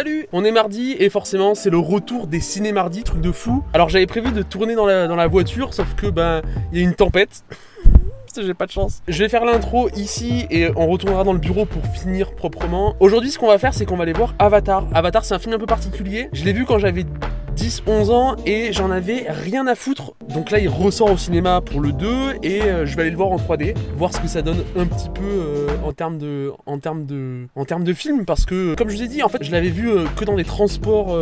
Salut! On est mardi et forcément c'est le retour des ciné-mardis, truc de fou. Alors j'avais prévu de tourner dans la voiture, sauf que ben il y a une tempête. J'ai pas de chance. Je vais faire l'intro ici et on retournera dans le bureau pour finir proprement. Aujourd'hui ce qu'on va faire c'est qu'on va aller voir Avatar. Avatar c'est un film un peu particulier. Je l'ai vu quand j'avais 10-11 ans et j'en avais rien à foutre. Donc là il ressort au cinéma pour le 2 et je vais aller le voir en 3D, voir ce que ça donne un petit peu en termes de film, parce que comme je vous ai dit en fait je l'avais vu que dans des transports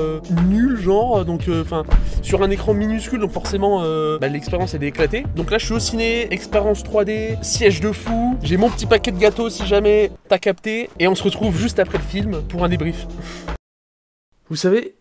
nuls genre, donc enfin sur un écran minuscule, donc forcément l'expérience elle est éclatée. Donc là je suis au ciné, expérience 3D, siège de fou, j'ai mon petit paquet de gâteaux si jamais t'as capté, et on se retrouve juste après le film pour un débrief. Vous savez,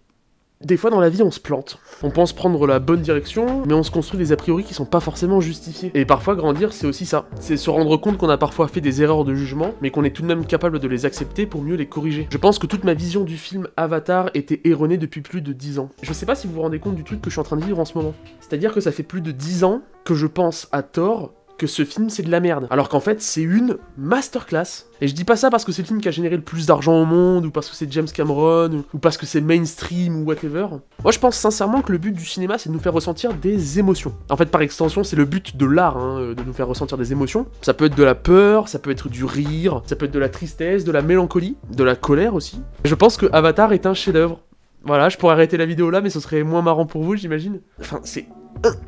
des fois dans la vie on se plante, on pense prendre la bonne direction, mais on se construit des a priori qui sont pas forcément justifiés. Et parfois grandir c'est aussi ça, c'est se rendre compte qu'on a parfois fait des erreurs de jugement, mais qu'on est tout de même capable de les accepter pour mieux les corriger. Je pense que toute ma vision du film Avatar était erronée depuis plus de 10 ans. Je sais pas si vous vous rendez compte du truc que je suis en train de vivre en ce moment. C'est-à-dire que ça fait plus de 10 ans que je pense à tort que ce film c'est de la merde, alors qu'en fait c'est une masterclass. Et je dis pas ça parce que c'est le film qui a généré le plus d'argent au monde, ou parce que c'est James Cameron, ou parce que c'est mainstream, ou whatever. Moi je pense sincèrement que le but du cinéma c'est de nous faire ressentir des émotions. En fait par extension c'est le but de l'art, hein, de nous faire ressentir des émotions. Ça peut être de la peur, ça peut être du rire, ça peut être de la tristesse, de la mélancolie, de la colère aussi. Je pense que Avatar est un chef-d'œuvre. Voilà, je pourrais arrêter la vidéo là, mais ce serait moins marrant pour vous, j'imagine. Enfin, c'est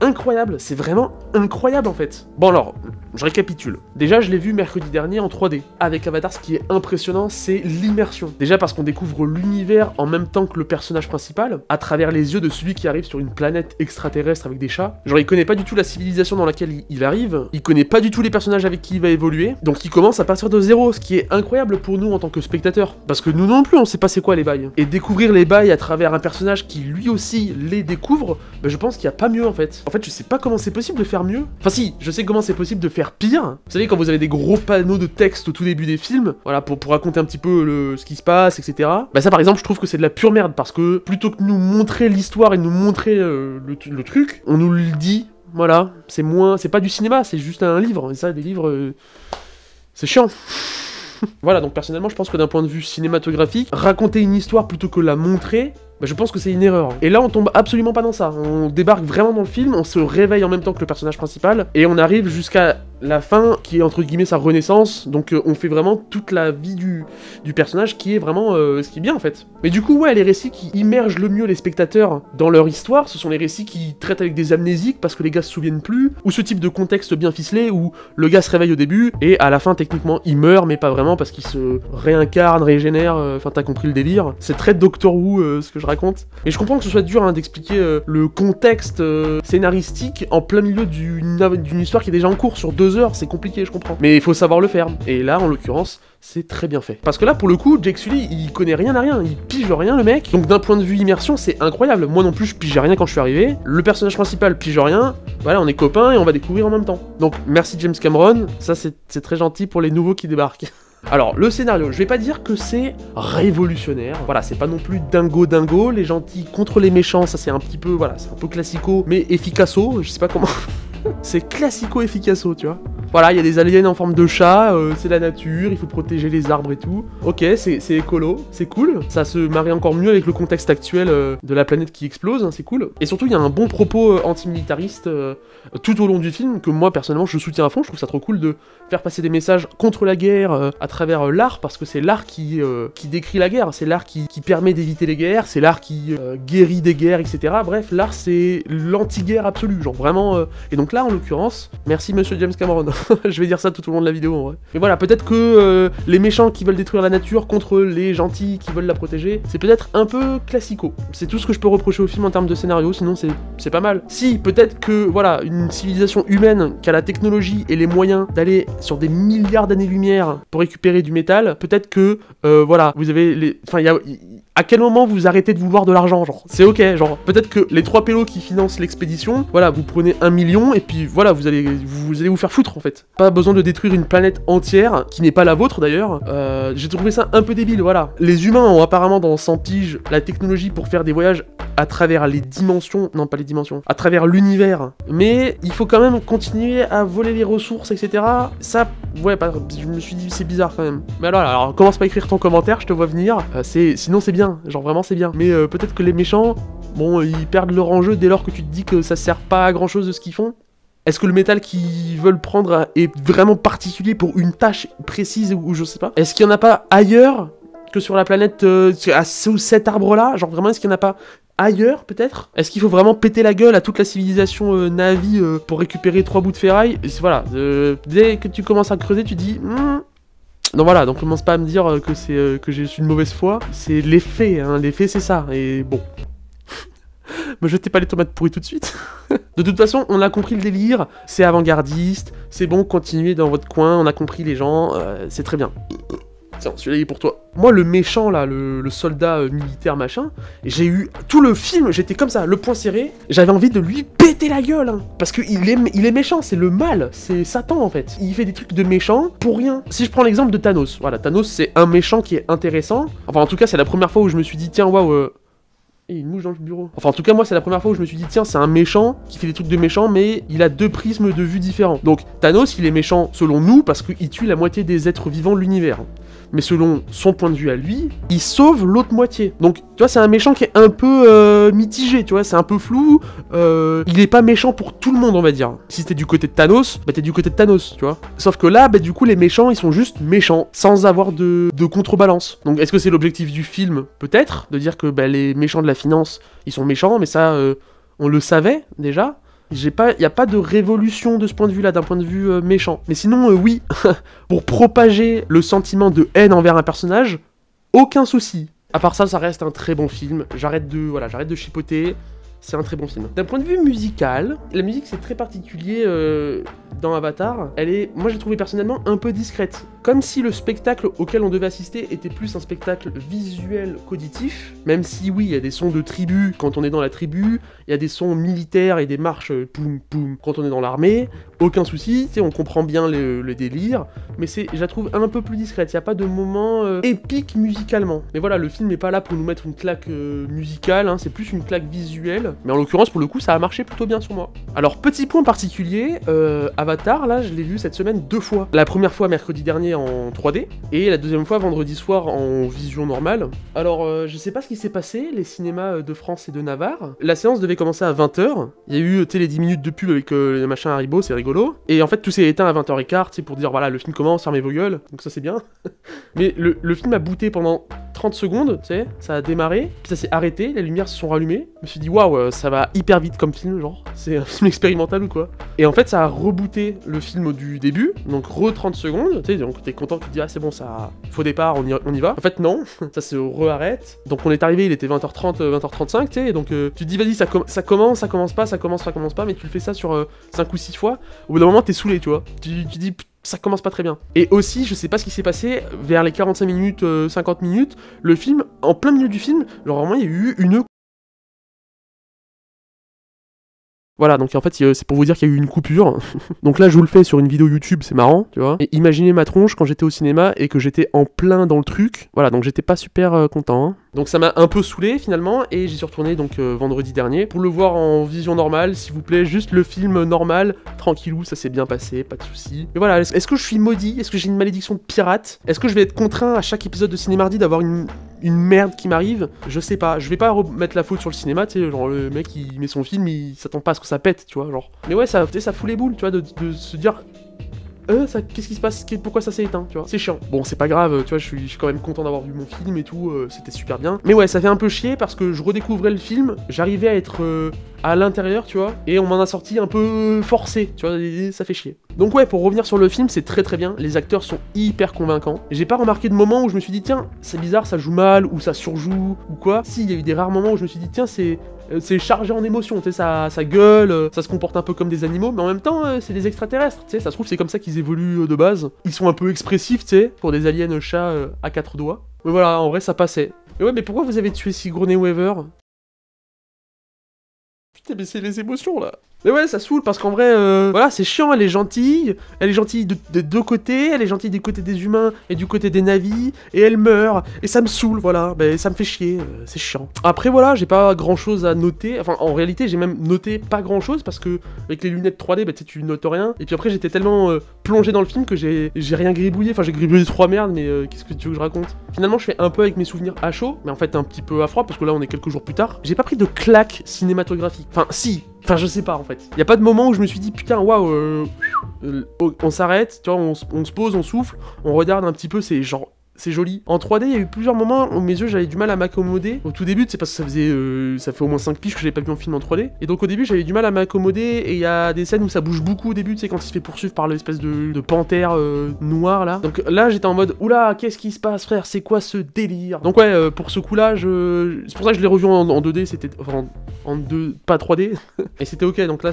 incroyable, c'est vraiment incroyable en fait. Bon alors, je récapitule. Déjà, je l'ai vu mercredi dernier en 3D. Avec Avatar, ce qui est impressionnant, c'est l'immersion. Déjà parce qu'on découvre l'univers en même temps que le personnage principal, à travers les yeux de celui qui arrive sur une planète extraterrestre avec des chats. Genre, il connaît pas du tout la civilisation dans laquelle il arrive, il connaît pas du tout les personnages avec qui il va évoluer, donc il commence à partir de zéro, ce qui est incroyable pour nous en tant que spectateurs. Parce que nous non plus, on sait pas c'est quoi les bails. Et découvrir les bails à travers un personnage qui lui aussi les découvre, bah, je pense qu'il y a pas mieux en fait. En fait, je sais pas comment c'est possible de faire mieux. Enfin si, je sais comment c'est possible de faire pire. Vous savez, quand vous avez des gros panneaux de texte au tout début des films, voilà, pour raconter un petit peu ce qui se passe, etc. Bah ça par exemple, je trouve que c'est de la pure merde, parce que plutôt que de nous montrer l'histoire et de nous montrer le truc, on nous le dit, voilà, c'est pas du cinéma, c'est juste un livre. Et ça, des livres, c'est chiant. Voilà, donc personnellement, je pense que d'un point de vue cinématographique, raconter une histoire plutôt que la montrer, bah, je pense que c'est une erreur. Et là, on tombe absolument pas dans ça. On débarque vraiment dans le film, on se réveille en même temps que le personnage principal, et on arrive jusqu'à la fin, qui est entre guillemets sa renaissance, donc on fait vraiment toute la vie du personnage, qui est vraiment ce qui est bien en fait. Mais du coup, ouais, les récits qui immergent le mieux les spectateurs dans leur histoire, ce sont les récits qui traitent avec des amnésiques, parce que les gars se souviennent plus, ou ce type de contexte bien ficelé, où le gars se réveille au début, et à la fin, techniquement, il meurt, mais pas vraiment, parce qu'il se réincarne, régénère, enfin t'as compris le délire. C'est très Doctor Who, ce que je raconte. Et je comprends que ce soit dur hein, d'expliquer le contexte scénaristique en plein milieu d'une histoire qui est déjà en cours sur 2 heures, c'est compliqué, je comprends. Mais il faut savoir le faire. Et là, en l'occurrence, c'est très bien fait. Parce que là, pour le coup, Jake Sully, il connaît rien à rien, il pige rien, le mec. Donc d'un point de vue immersion, c'est incroyable. Moi non plus, je pigeais rien quand je suis arrivé. Le personnage principal pige rien. Voilà, on est copains et on va découvrir en même temps. Donc merci James Cameron, ça c'est très gentil pour les nouveaux qui débarquent. Alors, le scénario, je vais pas dire que c'est révolutionnaire, voilà, c'est pas non plus dingo, les gentils contre les méchants, ça c'est un petit peu, voilà, c'est un peu classico, mais efficaço, je sais pas comment... C'est classico-efficaço, tu vois. Voilà, il y a des aliens en forme de chat, c'est la nature, il faut protéger les arbres et tout. Ok, c'est écolo, c'est cool. Ça se marie encore mieux avec le contexte actuel de la planète qui explose, hein, c'est cool. Et surtout, il y a un bon propos antimilitariste tout au long du film, que moi, personnellement, je soutiens à fond. Je trouve ça trop cool de faire passer des messages contre la guerre à travers l'art, parce que c'est l'art qui décrit la guerre, c'est l'art qui permet d'éviter les guerres, c'est l'art qui guérit des guerres, etc. Bref, l'art, c'est l'anti-guerre absolue, genre vraiment... Et donc là, en l'occurrence, merci monsieur James Cameron. Je vais dire ça tout au long de la vidéo en vrai. Et voilà, peut-être que les méchants qui veulent détruire la nature contre les gentils qui veulent la protéger, c'est peut-être un peu classico. C'est tout ce que je peux reprocher au film en termes de scénario, sinon c'est pas mal. Si, peut-être que, voilà, une civilisation humaine qui a la technologie et les moyens d'aller sur des milliards d'années-lumière pour récupérer du métal, peut-être que, voilà, vous avez les... Enfin, à quel moment vous arrêtez de vouloir de l'argent, genre, c'est ok, genre, peut-être que les 3 pélos qui financent l'expédition, voilà, vous prenez 1 million, et puis voilà, vous allez vous faire foutre, en fait. fait. Pas besoin de détruire une planète entière, qui n'est pas la vôtre d'ailleurs. J'ai trouvé ça un peu débile, voilà. Les humains ont apparemment dans 100 piges la technologie pour faire des voyages à travers les dimensions, non pas les dimensions, à travers l'univers. Mais il faut quand même continuer à voler les ressources, etc. Ça, ouais, je me suis dit c'est bizarre quand même. Mais alors commence pas à écrire ton commentaire, je te vois venir. Sinon c'est bien, genre vraiment c'est bien. Mais peut-être que les méchants, bon, ils perdent leur enjeu dès lors que tu te dis que ça sert pas à grand chose de ce qu'ils font. Est-ce que le métal qu'ils veulent prendre est vraiment particulier pour une tâche précise ou je sais pas? Est-ce qu'il y en a pas ailleurs que sur la planète sous cet arbre-là? Genre vraiment, est-ce qu'il y en a pas ailleurs peut-être? Est-ce qu'il faut vraiment péter la gueule à toute la civilisation Na'vi pour récupérer 3 bouts de ferraille? Voilà, dès que tu commences à creuser, tu dis... Non voilà, donc commence pas à me dire que c'est que j'ai une mauvaise foi. C'est l'effet, hein, l'effet c'est ça, et bon... Me jetez pas les tomates pourries tout de suite. De toute façon, on a compris le délire, c'est avant-gardiste, c'est bon, continuez dans votre coin, on a compris les gens, c'est très bien. Tiens, celui-là il est pour toi. Moi, le méchant, là, le soldat militaire machin, j'ai eu tout le film, j'étais comme ça, le poing serré, j'avais envie de lui péter la gueule, hein, parce qu'il est méchant, c'est le mal, c'est Satan en fait. Il fait des trucs de méchant pour rien. Si je prends l'exemple de Thanos, voilà, Thanos c'est un méchant qui est intéressant. Enfin, en tout cas, c'est la première fois où je me suis dit, tiens, waouh, et une mouche dans le bureau. Enfin, en tout cas, moi, c'est la première fois où je me suis dit, tiens, c'est un méchant qui fait des trucs de méchant, mais il a deux prismes de vue différents. Donc, Thanos, il est méchant selon nous parce qu'il tue la moitié des êtres vivants de l'univers. Mais selon son point de vue à lui, il sauve l'autre moitié. Donc, tu vois, c'est un méchant qui est un peu mitigé, tu vois, c'est un peu flou. Il est pas méchant pour tout le monde, on va dire. Si t'es du côté de Thanos, bah t'es du côté de Thanos, tu vois. Sauf que là, bah du coup, les méchants, ils sont juste méchants, sans avoir de contrebalance. Donc, est-ce que c'est l'objectif du film? Peut-être, de dire que bah, les méchants de la finance, ils sont méchants, mais ça, on le savait déjà. Il n'y a pas de révolution de ce point de vue-là, d'un point de vue méchant. Mais sinon, oui, pour propager le sentiment de haine envers un personnage, aucun souci. À part ça, ça reste un très bon film. J'arrête de chipoter. C'est un très bon film. D'un point de vue musical, la musique c'est très particulier dans Avatar. Moi j'ai trouvé personnellement un peu discrète. Comme si le spectacle auquel on devait assister était plus un spectacle visuel qu'auditif. Même si oui, il y a des sons de tribu quand on est dans la tribu, il y a des sons militaires et des marches poum poum quand on est dans l'armée. Aucun souci, on comprend bien le délire. Mais je la trouve un peu plus discrète. Il n'y a pas de moment épique musicalement. Mais voilà, le film n'est pas là pour nous mettre une claque musicale, hein, c'est plus une claque visuelle. Mais en l'occurrence, pour le coup, ça a marché plutôt bien sur moi. Alors, petit point particulier, Avatar, là, je l'ai vu cette semaine 2 fois. La première fois mercredi dernier en 3D, et la deuxième fois vendredi soir en vision normale. Alors, je sais pas ce qui s'est passé, les cinémas de France et de Navarre. La séance devait commencer à 20h. Il y a eu, les 10 minutes de pub avec les machins Haribo, c'est rigolo. Et en fait, tout s'est éteint à 20h15, pour dire, voilà, le film commence, fermez vos gueules. Donc ça, c'est bien. Mais le film a booté pendant 30 secondes, ça a démarré, puis ça s'est arrêté, les lumières se sont rallumées. Je me suis dit, waouh, ça va hyper vite comme film, genre, c'est un film expérimental ou quoi. Et en fait, ça a rebooté le film du début, donc 30 secondes, donc t'es content, tu te dis, ah c'est bon, ça, faux départ, on y va. En fait, non, ça se re-arrête. Donc on est arrivé, il était 20h30, 20h35, donc tu te dis, vas-y, ça commence pas, mais tu le fais ça sur 5 ou 6 fois. Au bout d'un moment, t'es saoulé, tu vois. Tu dis, ça commence pas très bien. Et aussi, je sais pas ce qui s'est passé, vers les 45 minutes, 50 minutes, le film, en plein milieu du film, genre vraiment, il y a eu une... Voilà, donc en fait, c'est pour vous dire qu'il y a eu une coupure. Donc là, je vous le fais sur une vidéo YouTube, c'est marrant, tu vois. Et imaginez ma tronche quand j'étais au cinéma et que j'étais en plein dans le truc. Voilà, donc j'étais pas super content, hein. Donc ça m'a un peu saoulé finalement, et j'y suis retourné donc vendredi dernier pour le voir en vision normale, s'il vous plaît, juste le film normal, tranquillou, ça s'est bien passé, pas de soucis. Et voilà, est-ce que je suis maudit? Est-ce que j'ai une malédiction de pirate? Est-ce que je vais être contraint à chaque épisode de Cinémardi d'avoir une merde qui m'arrive? Je sais pas, je vais pas remettre la faute sur le cinéma, tu sais, genre le mec il met son film, il s'attend pas à ce que ça pète, tu vois, genre. Mais ouais, ça fout les boules, tu vois, de se dire... qu'est-ce qui se passe? Pourquoi ça s'est éteint, tu vois? C'est chiant. Bon, c'est pas grave, tu vois, je suis quand même content d'avoir vu mon film et tout, c'était super bien. Mais ouais, ça fait un peu chier parce que je redécouvrais le film, j'arrivais à être à l'intérieur, tu vois, et on m'en a sorti un peu forcé, tu vois, et ça fait chier. Donc ouais, pour revenir sur le film, c'est très très bien, les acteurs sont hyper convaincants. J'ai pas remarqué de moment où je me suis dit, tiens, c'est bizarre, ça joue mal, ou ça surjoue, ou quoi. Si, il y a eu des rares moments où je me suis dit, tiens, c'est chargé en émotion, tu sais, ça gueule, ça se comporte un peu comme des animaux, mais en même temps, c'est des extraterrestres, tu sais, ça se trouve, c'est comme ça qu'ils évoluent de base. Ils sont un peu expressifs, tu sais, pour des aliens chats à 4 doigts. Mais voilà, en vrai, ça passait. Mais ouais, mais pourquoi vous avez tué Sigourney Weaver? Putain, mais c'est les émotions, là. Mais ouais, ça saoule parce qu'en vrai, voilà, c'est chiant, elle est gentille de deux côtés, elle est gentille du côté des humains et du côté des navis, et elle meurt, et ça me saoule, voilà, bah, ça me fait chier, c'est chiant. Après voilà, j'ai pas grand chose à noter, enfin en réalité j'ai même noté pas grand chose parce que avec les lunettes 3D, bah tu sais, tu notes rien, et puis après j'étais tellement plongé dans le film que j'ai rien gribouillé, enfin j'ai gribouillé 3 merdes, mais qu'est-ce que tu veux que je raconte? Finalement je fais un peu avec mes souvenirs à chaud, mais en fait un petit peu à froid parce que là on est quelques jours plus tard. J'ai pas pris de claque cinématographique, enfin si. Enfin, je sais pas en fait. Y a pas de moment où je me suis dit putain, waouh, on s'arrête, tu vois, on se pose, on souffle, on regarde un petit peu, c'est genre. C'est joli. En 3D, il y a eu plusieurs moments où mes yeux, j'avais du mal à m'accommoder. Au tout début, c'est parce que ça fait au moins 5 piges que j'avais pas vu un film en 3D. Et donc au début, j'avais du mal à m'accommoder. Et il y a des scènes où ça bouge beaucoup au début, tu sais, quand il se fait poursuivre par l'espèce de panthère noire là. Donc là, j'étais en mode, oula, qu'est-ce qui se passe, frère? C'est quoi ce délire? Donc ouais, pour ce coup-là, c'est pour ça que je l'ai revu en 2D, c'était. Enfin, en 2. Pas 3D. Et c'était ok, donc là,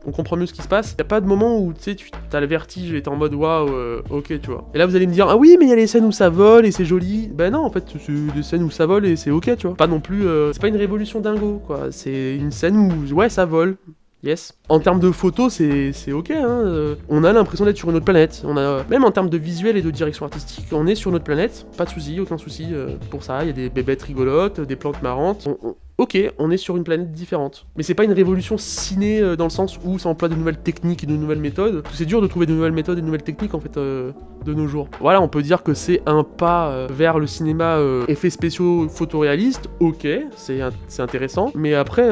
on comprend mieux ce qui se passe. Y a pas de moment où, tu sais, t'as le vertige et t'es en mode waouh, ok, tu vois. Et là, vous allez me dire, ah oui, mais il y a les scènes où ça vole et c'est joli. Ben non, en fait, c'est des scènes où ça vole et c'est ok, tu vois. Pas non plus, c'est pas une révolution dingo, quoi. C'est une scène où, ouais, ça vole. Yes. En termes de photos, c'est ok, hein. On a l'impression d'être sur une autre planète. Même en termes de visuel et de direction artistique, on est sur notre planète. Pas de soucis, aucun souci pour ça. Il y a des bébêtes rigolotes, des plantes marrantes. Ok, on est sur une planète différente. Mais c'est pas une révolution ciné dans le sens où ça emploie de nouvelles techniques et de nouvelles méthodes. C'est dur de trouver de nouvelles méthodes et de nouvelles techniques en fait de nos jours. Voilà, on peut dire que c'est un pas vers le cinéma effets spéciaux photoréalistes. Ok, c'est intéressant. Mais après...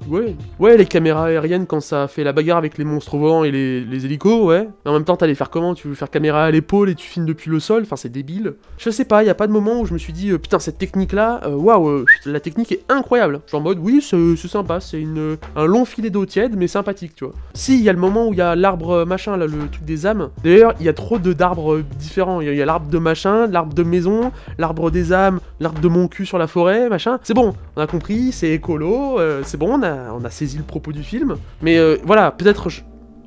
Ouais, les caméras aériennes quand ça fait la bagarre avec les monstres volants et les hélicos, ouais. Mais en même temps, t'allais faire comment? Tu veux faire caméra à l'épaule et tu filmes depuis le sol? Enfin, c'est débile. Je sais pas, y a pas de moment où je me suis dit, putain, cette technique-là, waouh, la technique est incroyable. Je suis en mode, oui, c'est sympa, c'est un long filet d'eau tiède, mais sympathique, tu vois. Si, il y a le moment où il y a l'arbre machin, là, le truc des âmes. D'ailleurs, il y a trop d'arbres différents. Il y a l'arbre de machin, l'arbre de maison, l'arbre des âmes, l'arbre de mon cul sur la forêt, machin. C'est bon, on a compris, c'est écolo, c'est bon, on a saisi le propos du film, mais voilà, peut-être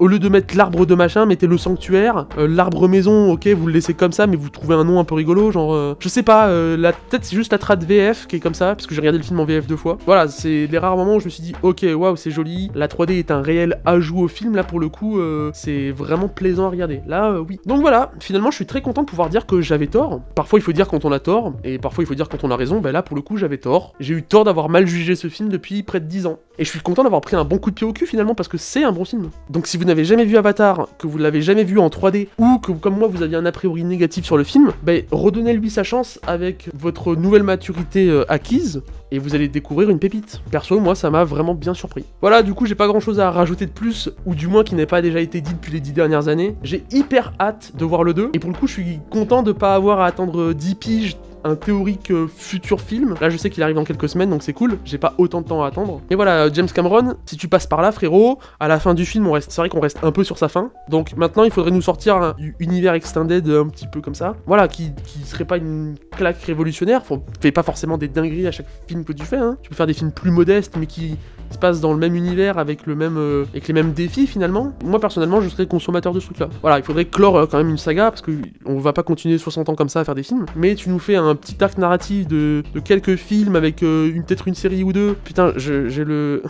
au lieu de mettre l'arbre de machin, mettez le sanctuaire, l'arbre maison, ok, vous le laissez comme ça, mais vous trouvez un nom un peu rigolo, genre, je sais pas, peut-être c'est juste la trad VF qui est comme ça, parce que j'ai regardé le film en VF 2 fois. Voilà, c'est les rares moments où je me suis dit, ok, waouh, c'est joli, la 3D est un réel ajout au film, là pour le coup, c'est vraiment plaisant à regarder. Là, oui. Donc voilà, finalement, je suis très content de pouvoir dire que j'avais tort. Parfois, il faut dire quand on a tort, et parfois, il faut dire quand on a raison. Ben là, pour le coup, j'avais tort. J'ai eu tort d'avoir mal jugé ce film depuis près de 10 ans. Et je suis content d'avoir pris un bon coup de pied au cul, finalement, parce que c'est un bon film. Donc si vous n'avez jamais vu Avatar, que vous l'avez jamais vu en 3D, ou que comme moi vous aviez un a priori négatif sur le film, ben redonnez-lui sa chance avec votre nouvelle maturité acquise, et vous allez découvrir une pépite. Perso, moi ça m'a vraiment bien surpris. Voilà, du coup j'ai pas grand chose à rajouter de plus, ou du moins qui n'ait pas déjà été dit depuis les 10 dernières années. J'ai hyper hâte de voir le 2, et pour le coup je suis content de pas avoir à attendre 10 piges un théorique futur film. Là, je sais qu'il arrive dans quelques semaines, donc c'est cool. J'ai pas autant de temps à attendre. Mais voilà, James Cameron, si tu passes par là, frérot, à la fin du film, c'est vrai qu'on reste un peu sur sa fin. Donc maintenant, il faudrait nous sortir un univers extended un petit peu comme ça. Voilà, qui serait pas une claque révolutionnaire. Fais pas forcément des dingueries à chaque film que tu fais, hein. Tu peux faire des films plus modestes, mais qui se passent dans le même univers avec les mêmes défis finalement. Moi personnellement, je serais consommateur de ce truc-là. Voilà, il faudrait clore quand même une saga parce que on va pas continuer 60 ans comme ça à faire des films. Mais tu nous fais un petit arc narratif de quelques films avec peut-être une série ou deux. Putain, j'ai le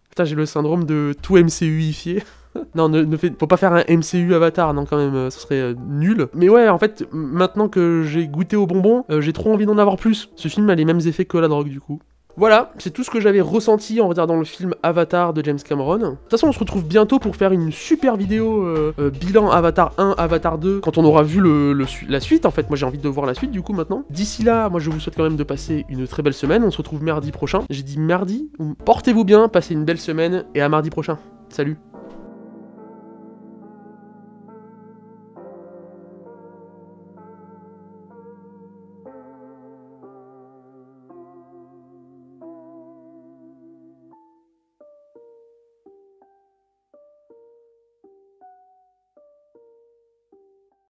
putain, j'ai le syndrome de tout MCUifier. Non, faut pas faire un MCU Avatar, non, quand même, ce serait nul. Mais ouais, en fait, maintenant que j'ai goûté au bonbon, j'ai trop envie d'en avoir plus. Ce film a les mêmes effets que la drogue, du coup. Voilà, c'est tout ce que j'avais ressenti en regardant le film Avatar de James Cameron. De toute façon, on se retrouve bientôt pour faire une super vidéo bilan Avatar 1, Avatar 2, quand on aura vu la suite, en fait. Moi, j'ai envie de voir la suite, du coup, maintenant. D'ici là, moi, je vous souhaite quand même de passer une très belle semaine. On se retrouve mardi prochain. J'ai dit mardi. Portez-vous bien, passez une belle semaine, et à mardi prochain. Salut.